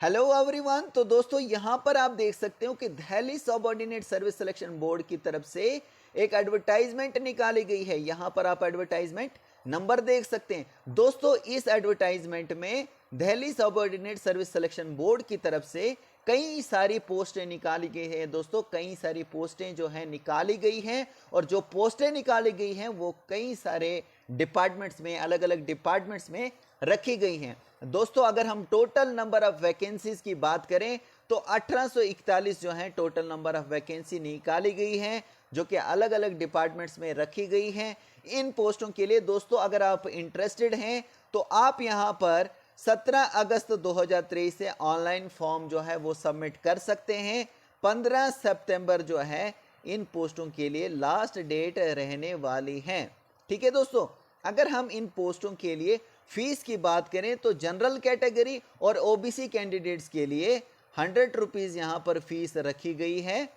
Hello everyone. तो दोस्तों यहाँ पर आप देख सकते हो कि Delhi subordinate service selection board की तरफ से एक एडवर्टाइजमेंट निकाली गई है। यहाँ पर आप एडवर्टाइजमेंट नंबर देख सकते हैं। दोस्तों इस एडवर्टाइजमेंट में Delhi subordinate service selection board की तरफ से कई सारी पोस्टें निकाली गई हैं। दोस्तों कई सारी पोस्टें जो है निकाली गई हैं और जो पोस्टें निकाली गई हैं वो कई सारे डिपार्टमेंट्स में, अलग अलग डिपार्टमेंट्स में रखी गई हैं। दोस्तों अगर हम टोटल नंबर ऑफ वैकेंसीज की बात करें तो 1841 जो है टोटल नंबर ऑफ वैकेंसी निकाली गई है, जो कि अलग अलग डिपार्टमेंट्स में रखी गई हैं। इन पोस्टों के लिए दोस्तों अगर आप इंटरेस्टेड हैं तो आप यहां पर 17 अगस्त 2023 से ऑनलाइन फॉर्म जो है वो सबमिट कर सकते हैं। 15 सितंबर जो है इन पोस्टों के लिए लास्ट डेट रहने वाली है। ठीक है दोस्तों, अगर हम इन पोस्टों के लिए फीस की बात करें तो जनरल कैटेगरी और ओबीसी कैंडिडेट्स के लिए 100 रुपीज़ यहाँ पर फीस रखी गई है।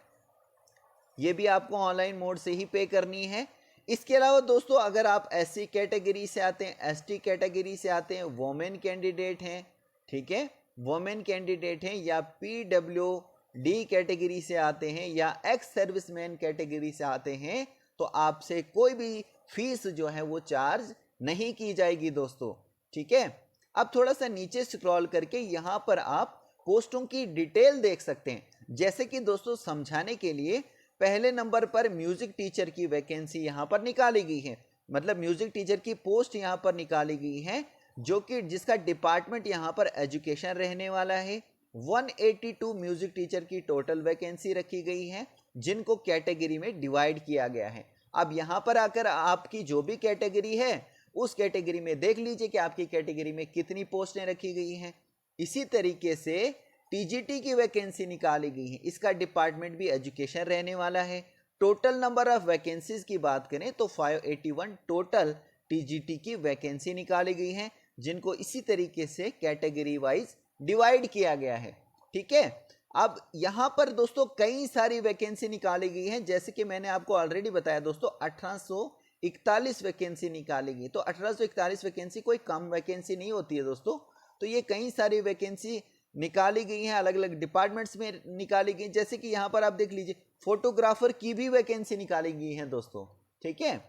ये भी आपको ऑनलाइन मोड से ही पे करनी है। इसके अलावा दोस्तों अगर आप एससी कैटेगरी से आते हैं, एसटी कैटेगरी से आते हैं, वोमेन कैंडिडेट हैं, ठीक है, वोमेन कैंडिडेट हैं, या पीडब्ल्यूडी कैटेगरी से आते हैं या एक्स सर्विसमैन कैटेगरी से आते हैं तो आपसे कोई भी फीस जो है वो चार्ज नहीं की जाएगी दोस्तों। ठीक है, अब थोड़ा सा नीचे स्क्रॉल करके यहां पर आप पोस्टों की डिटेल देख सकते हैं। जैसे कि दोस्तों समझाने के लिए पहले नंबर पर म्यूजिक टीचर की वैकेंसी यहां पर निकाली गई है, मतलब म्यूजिक टीचर की पोस्ट यहां पर निकाली गई है, जो कि जिसका डिपार्टमेंट यहां पर एजुकेशन रहने वाला है। 182 म्यूजिक टीचर की टोटल वैकेंसी रखी गई है, जिनको कैटेगरी में डिवाइड किया गया है। अब यहां पर आकर आपकी जो भी कैटेगरी है उस कैटेगरी में देख लीजिए कि आपकी कैटेगरी में कितनी पोस्टें रखी गई हैं। इसी तरीके से टीजीटी की वैकेंसी निकाली गई है, इसका डिपार्टमेंट भी एजुकेशन रहने वाला है। टोटल नंबर ऑफ वैकेंसीज की बात करें तो 581 टोटल टीजीटी की वैकेंसी निकाली गई है, जिनको इसी तरीके से कैटेगरी वाइज डिवाइड किया गया है। ठीक है, अब यहां पर दोस्तों कई सारी वैकेंसी निकाली गई है। जैसे कि मैंने आपको ऑलरेडी बताया दोस्तों 1841 वैकेंसी निकाली गई, तो 1841 वैकेंसी कोई कम वैकेंसी नहीं होती है दोस्तों। तो ये कई सारी वैकेंसी निकाली गई हैं, अलग अलग डिपार्टमेंट्स में निकाली गई। जैसे कि यहाँ पर आप देख लीजिए फोटोग्राफर की भी वैकेंसी निकाली गई है दोस्तों। ठीक है,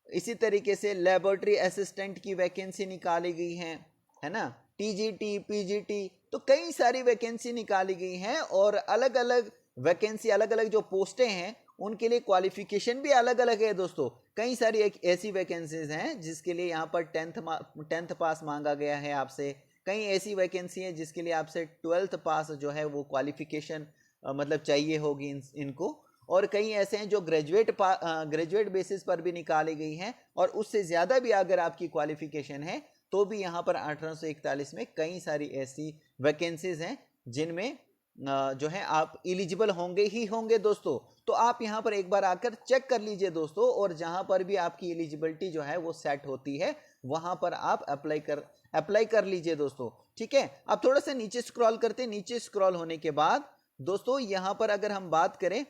इसी तरीके से लेबोरेटरी असिस्टेंट की वैकेंसी निकाली गई है ना, टीजीटी, पीजीटी, तो कई सारी वैकेंसी निकाली गई हैं। और अलग अलग वैकेंसी, अलग अलग जो पोस्टें हैं उनके लिए क्वालिफिकेशन भी अलग अलग है दोस्तों। कई सारी एक ऐसी वैकेंसीज हैं जिसके लिए यहाँ पर टेंथ पास मांगा गया है आपसे। कई ऐसी वैकेंसी है जिसके लिए आपसे 12th पास जो है वो क्वालिफिकेशन मतलब चाहिए होगी इनको। और कई ऐसे हैं जो ग्रेजुएट बेसिस पर भी निकाली गई हैं, और उससे ज़्यादा भी अगर आपकी क्वालिफिकेशन है तो भी यहाँ पर 1841 में कई सारी ऐसी वैकेंसीज हैं जिनमें जो है आप एलिजिबल होंगे ही होंगे दोस्तों। तो आप यहाँ पर एक बार आकर चेक कर लीजिए दोस्तों, और जहाँ पर भी आपकी एलिजिबिलिटी जो है वो सेट होती है वहाँ पर आप अप्लाई कर लीजिए दोस्तों। ठीक है, अब थोड़ा सा नीचे स्क्रॉल करते हैं। नीचे स्क्रॉल होने के बाद दोस्तों यहाँ पर अगर हम बात करें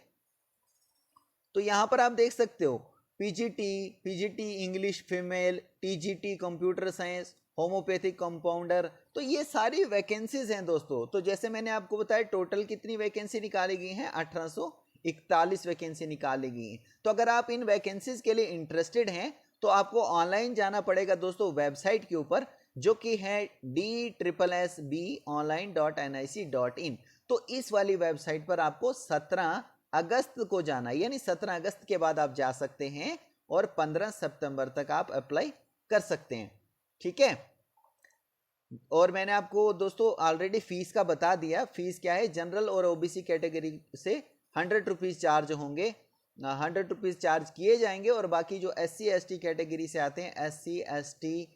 तो यहाँ पर आप देख सकते हो PGT English female, TGT computer science, homeopathic compounder, तो ये सारी वैकेंसीज हैं दोस्तों। तो जैसे मैंने आपको बताया टोटल कितनी वैकेंसी निकाली गई हैं, 1841 वैकेंसी निकाली गई हैं। तो अगर आप इन वैकेंसीज के लिए इंटरेस्टेड हैं तो आपको ऑनलाइन जाना पड़ेगा दोस्तों वेबसाइट के ऊपर, जो कि है DSSBonline.nic.in। तो इस वाली वेबसाइट पर आपको 17 अगस्त को जाना, यानी 17 अगस्त के बाद आप जा सकते हैं और 15 सितंबर तक आप अप्लाई कर सकते हैं। ठीक है, और मैंने आपको दोस्तों ऑलरेडी फीस का बता दिया। फीस क्या है, जनरल और ओबीसी कैटेगरी से 100 रुपीज़ चार्ज होंगे, 100 रुपीज़ चार्ज किए जाएंगे। और बाकी जो SC ST कैटेगरी से आते हैं, SC ST,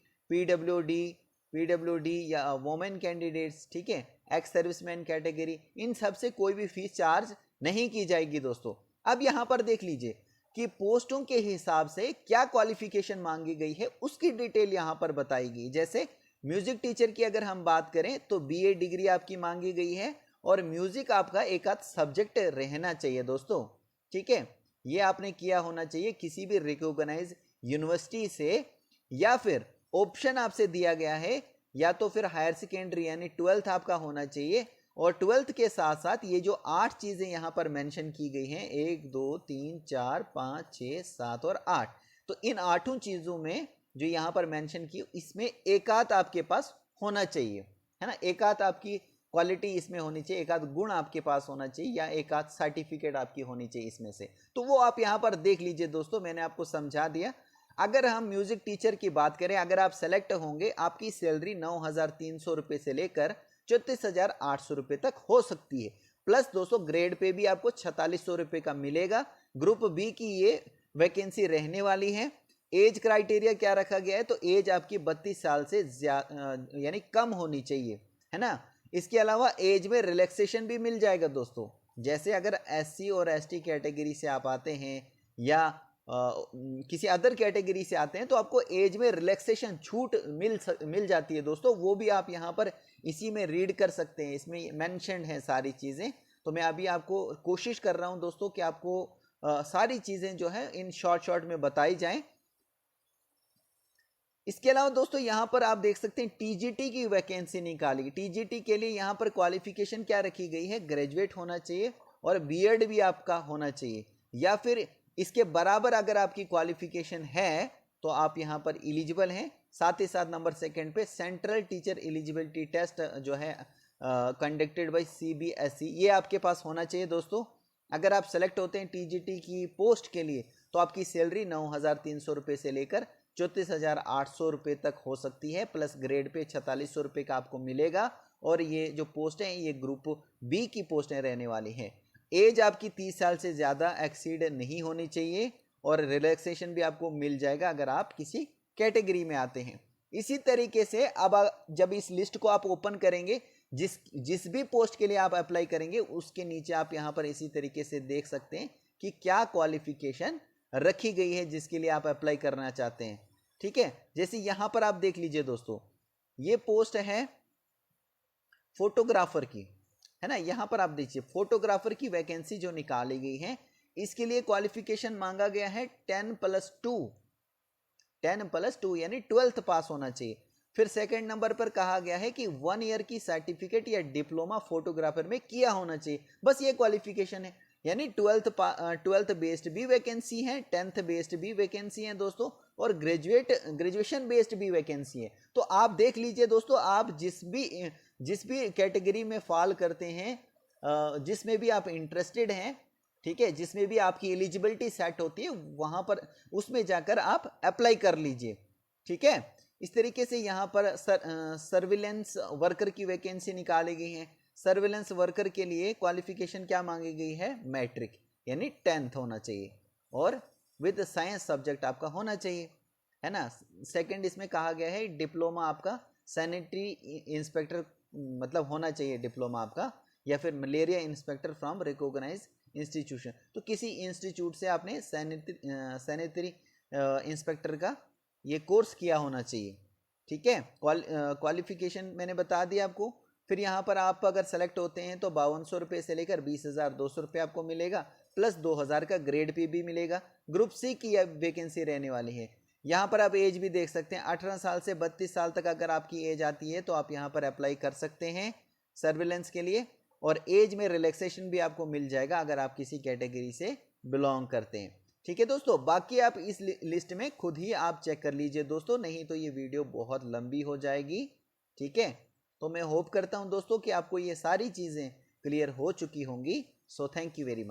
पीडब्ल्यूडी या वोमेन कैंडिडेट्स, ठीक है, एक्स सर्विसमैन कैटेगरी, इन सब से कोई भी फीस चार्ज नहीं की जाएगी दोस्तों। अब यहाँ पर देख लीजिए कि पोस्टों के हिसाब से क्या क्वालिफिकेशन मांगी गई है, उसकी डिटेल यहाँ पर बताई गई। जैसे म्यूजिक टीचर की अगर हम बात करें तो BA डिग्री आपकी मांगी गई है, और म्यूजिक आपका एक आध सब्जेक्ट रहना चाहिए दोस्तों। ठीक है, ये आपने किया होना चाहिए किसी भी रिकॉग्नाइज यूनिवर्सिटी से, या फिर ऑप्शन आपसे दिया गया है या तो फिर हायर सेकेंडरी यानी 12th आपका होना चाहिए, और 12th के साथ साथ ये जो 8 चीजें यहां पर मेंशन की गई हैं, 1 2 3 4 5 6 7 और 8, तो इन 8 चीजों में जो यहां पर मेंशन की, इसमें एक आध आपके पास होना चाहिए, है ना, एक आध आपकी क्वालिटी इसमें होनी चाहिए, एक आध गुण आपके पास होना चाहिए, या एक आध सर्टिफिकेट आपकी होनी चाहिए इसमें से। तो वो आप यहां पर देख लीजिए दोस्तों, मैंने आपको समझा दिया। अगर हम म्यूजिक टीचर की बात करें, अगर आप सेलेक्ट होंगे, आपकी सैलरी 9,300 रुपए से लेकर 34,800 रुपए तक हो सकती है। प्लस दोस्तों ग्रेड पे भी आपको 4,600 रुपए का मिलेगा। ग्रुप बी की ये वैकेंसी रहने वाली है। एज क्राइटेरिया क्या रखा गया है, तो एज आपकी 32 साल से यानी कम होनी चाहिए, है ना। इसके अलावा एज में रिलैक्सेशन भी मिल जाएगा दोस्तों। जैसे अगर एससी और एसटी कैटेगरी से आप आते हैं, या किसी अदर कैटेगरी से आते हैं, तो आपको एज में रिलैक्सेशन छूट मिल जाती है दोस्तों। वो भी आप यहाँ पर इसी में रीड कर सकते हैं, इसमें मेंशन है सारी चीज़ें। तो मैं अभी आपको कोशिश कर रहा हूँ दोस्तों कि आपको सारी चीज़ें जो है इन शॉर्ट में बताई जाएं। इसके अलावा दोस्तों यहाँ पर आप देख सकते हैं टीजीटी की वैकेंसी निकाली। टीजीटी के लिए यहाँ पर क्वालिफिकेशन क्या रखी गई है, ग्रेजुएट होना चाहिए और बीएड भी आपका होना चाहिए, या फिर इसके बराबर अगर आपकी क्वालिफिकेशन है तो आप यहाँ पर एलिजिबल हैं। साथ ही साथ नंबर 2 पे सेंट्रल टीचर एलिजिबिलिटी टेस्ट जो है कंडक्टेड बाय सीबीएसई, ये आपके पास होना चाहिए दोस्तों। अगर आप सेलेक्ट होते हैं टीजीटी की पोस्ट के लिए, तो आपकी सैलरी 9,300 रुपये से लेकर 34,800 रुपये तक हो सकती है। प्लस ग्रेड पे 4,600 रुपये का आपको मिलेगा। और ये जो पोस्ट है, ये ग्रुप बी की पोस्टें रहने वाली हैं। एज आपकी 30 साल से ज़्यादा एक्सीड नहीं होनी चाहिए, और रिलैक्सेशन भी आपको मिल जाएगा अगर आप किसी कैटेगरी में आते हैं। इसी तरीके से अब जब इस लिस्ट को आप ओपन करेंगे, जिस भी पोस्ट के लिए आप अप्लाई करेंगे, उसके नीचे आप यहाँ पर इसी तरीके से देख सकते हैं कि क्या क्वालिफिकेशन रखी गई है जिसके लिए आप अप्लाई करना चाहते हैं। ठीक है, जैसे यहां पर आप देख लीजिए दोस्तों, ये पोस्ट है फोटोग्राफर की, है ना। यहां पर आप देखिए फोटोग्राफर की वैकेंसी जो निकाली गई है, इसके लिए क्वालिफिकेशन मांगा गया है 10+2 यानी 12th पास होना चाहिए। फिर सेकंड नंबर पर कहा गया है कि 1 ईयर की सर्टिफिकेट या डिप्लोमा फोटोग्राफर में किया होना चाहिए। बस ये क्वालिफिकेशन है, यानी 12th बेस्ड भी वैकेंसी है, 10th बेस्ड भी वैकेंसी है दोस्तों, और ग्रेजुएशन बेस्ड भी वैकेंसी है। तो आप देख लीजिए दोस्तों, आप जिस भी कैटेगरी में फॉल करते हैं, जिसमें भी आप इंटरेस्टेड हैं, ठीक है, जिसमें भी आपकी एलिजिबिलिटी सेट होती है, वहां पर उसमें जाकर आप अप्लाई कर लीजिए। ठीक है, इस तरीके से यहाँ पर सर्विलेंस वर्कर की वैकेंसी निकाली गई है। सर्विलेंस वर्कर के लिए क्वालिफिकेशन क्या मांगी गई है, मैट्रिक यानी 10th होना चाहिए, और विद साइंस सब्जेक्ट आपका होना चाहिए, है ना। सेकंड इसमें कहा गया है डिप्लोमा आपका सैनिटरी इंस्पेक्टर मतलब होना चाहिए डिप्लोमा आपका, या फिर malaria inspector from recognise institution. तो किसी इंस्टीट्यूट से आपने सैनिटरी इंस्पेक्टर का ये कोर्स किया होना चाहिए। ठीक है, क्वालिफिकेशन मैंने बता दिया आपको। फिर यहाँ पर आप अगर सेलेक्ट होते हैं तो 5200 रुपये से लेकर 20,200 रुपये आपको मिलेगा, प्लस 2,000 का ग्रेड पे भी मिलेगा। ग्रुप सी की वैकेंसी रहने वाली है। यहाँ पर आप एज भी देख सकते हैं, 18 साल से 32 साल तक अगर आपकी एज आती है तो आप यहाँ पर अप्लाई कर सकते हैं सर्विलेंस के लिए, और एज में रिलैक्सेशन भी आपको मिल जाएगा अगर आप किसी कैटेगरी से बिलोंग करते हैं। ठीक है दोस्तों, बाकी आप इस लिस्ट में खुद ही आप चेक कर लीजिए दोस्तों, नहीं तो ये वीडियो बहुत लंबी हो जाएगी। ठीक है, तो मैं होप करता हूं दोस्तों कि आपको ये सारी चीज़ें क्लियर हो चुकी होंगी। So thank you very much.